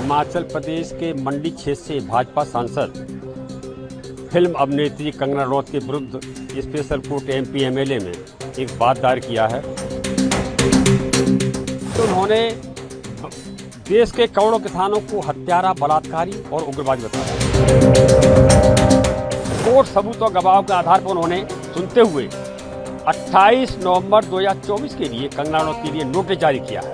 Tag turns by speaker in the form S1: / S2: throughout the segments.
S1: हिमाचल प्रदेश के मंडी क्षेत्र से भाजपा सांसद फिल्म अभिनेत्री कंगना रनौत के विरुद्ध स्पेशल कोर्ट एमपी एमएलए में एक बात दायर किया है। तो उन्होंने देश के करोड़ों किसानों को हत्यारा, बलात्कारी और उग्रवादी बताया। कोर्ट सबूत और गवाहों के आधार पर उन्होंने सुनते हुए 28 नवंबर 2024 के लिए कंगना रनौत के लिए नोटिस जारी किया है।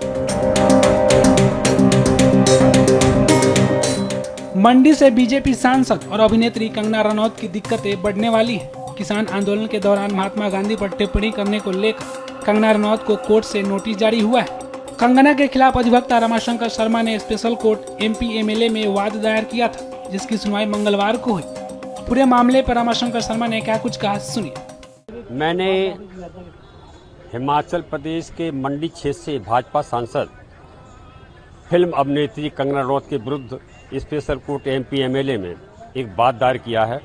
S2: मंडी से बीजेपी सांसद और अभिनेत्री कंगना रनौत की दिक्कतें बढ़ने वाली है। किसान आंदोलन के दौरान महात्मा गांधी पर टिप्पणी करने को लेकर कंगना रनौत को कोर्ट से नोटिस जारी हुआ है। कंगना के खिलाफ अधिवक्ता रमाशंकर शर्मा ने स्पेशल कोर्ट एमपी एमएलए में वाद दायर किया था, जिसकी सुनवाई मंगलवार को हुई। पूरे मामले पर रमाशंकर शर्मा ने क्या कुछ कहा, सुनिए।
S1: मैंने हिमाचल प्रदेश के मंडी क्षेत्र से भाजपा सांसद फिल्म अभिनेत्री कंगना रनौत के विरुद्ध स्पेशल कोर्ट एमपी एमएलए में एक बात दायर किया है।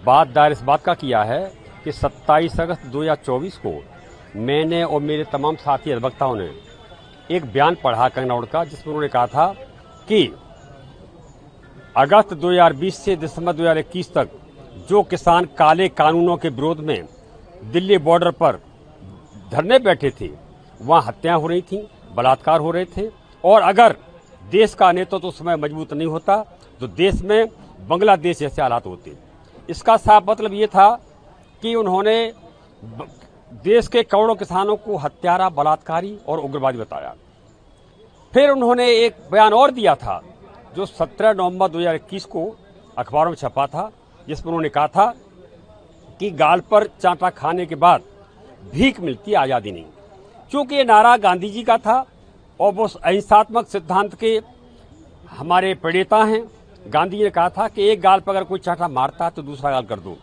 S1: बात दायर इस बात का किया है कि 27 अगस्त 2024 को मैंने और मेरे तमाम साथी अधिवक्ताओं ने एक बयान पढ़ा कंगना रनौत का, जिसमें उन्होंने कहा था कि अगस्त 2020 से दिसंबर 2021 तक जो किसान काले कानूनों के विरोध में दिल्ली बॉर्डर पर धरने बैठे थे, वहां हत्याएं हो रही थीं, बलात्कार हो रहे थे, और अगर देश का नेतृत्व तो उस समय मजबूत नहीं होता तो देश में बांग्लादेश जैसे हालात होते। इसका साफ मतलब ये था कि उन्होंने देश के करोड़ों किसानों को हत्यारा, बलात्कारी और उग्रवादी बताया। फिर उन्होंने एक बयान और दिया था जो 17 नवंबर 2021 को अखबारों में छपा था, जिसमें उन्होंने कहा था कि गाल पर चांटा खाने के बाद भीख मिलती, आज़ादी नहीं। क्योंकि ये नारा गांधी जी का था और वो अहिंसात्मक सिद्धांत के हमारे प्रणेता हैं। गांधी जी ने कहा था कि एक गाल पर अगर कोई चांटा मारता तो दूसरा गाल कर दो।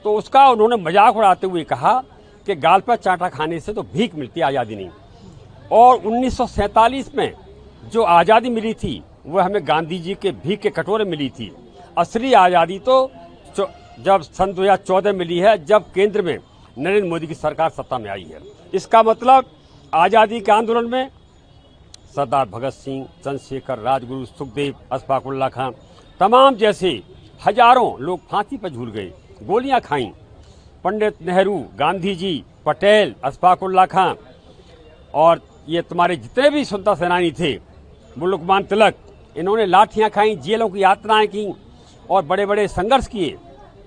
S1: तो उसका उन्होंने मजाक उड़ाते हुए कहा कि गाल पर चांटा खाने से तो भीख मिलती, आज़ादी नहीं। और 1947 में जो आज़ादी मिली थी वह हमें गांधी जी के भीख के कटोरे मिली थी। असली आज़ादी तो जब सन 2014 मिली है, जब केंद्र में नरेंद्र मोदी की सरकार सत्ता में आई है। इसका मतलब आज़ादी के आंदोलन में सरदार भगत सिंह, चंद्रशेखर, राजगुरु, सुखदेव, अशफाक उल्लाह खां, तमाम जैसे हजारों लोग फांसी पर झूल गए, गोलियां खाईं। पंडित नेहरू, गांधी जी, पटेल, अशफाक उल्लाह खां और ये तुम्हारे जितने भी स्वतंत्रता सेनानी थे, लोकमान्य तिलक, इन्होंने लाठियां खाई, जेलों की यात्राएं की और बड़े बड़े संघर्ष किए।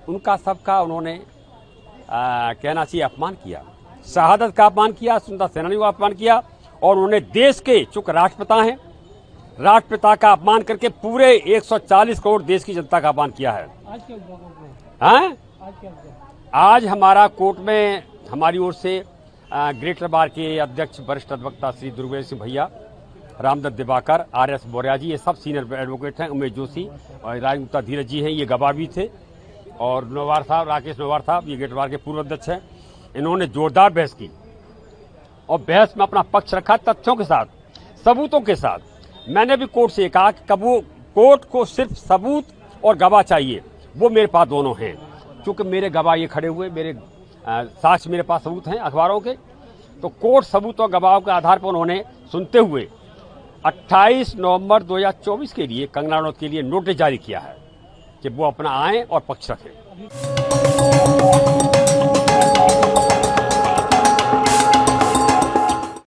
S1: उनका सबका उन्होंने कहना चाहिए अपमान किया, शहादत का अपमान किया, स्वतंत्रता सेनानियों का अपमान किया, और उन्होंने देश के, चूंकि राष्ट्रपिता हैं, राष्ट्रपिता का अपमान करके पूरे 140 करोड़ देश की जनता का अपमान किया है। आज हमारा कोर्ट में हमारी ओर से ग्रेटर बार के अध्यक्ष वरिष्ठ अधिवक्ता श्री दुर्गेश सिंह भैया, रामदत्त दिवाकर, RS बोरिया जी, ये सब सीनियर एडवोकेट हैं, उमेश जोशी और राजगुप्ता धीरज जी हैं, ये गवाह भी थे, और नवार साहब, राकेश नवार साहब, ये ग्रेटर बार के पूर्व अध्यक्ष हैं। इन्होंने जोरदार बहस की और बहस में अपना पक्ष रखा, तथ्यों के साथ, सबूतों के साथ। मैंने भी कोर्ट से कहा कि कब वो कोर्ट को सिर्फ सबूत और गवाह चाहिए, वो मेरे पास दोनों हैं। क्योंकि मेरे गवाह ये खड़े हुए, मेरे साक्ष्य मेरे पास सबूत हैं अखबारों के। तो कोर्ट सबूत और गवाहों के आधार पर उन्होंने सुनते हुए 28 नवंबर 2024 के लिए कंगना रनौत के लिए नोटिस जारी किया है कि वो अपना आए और पक्ष रखें।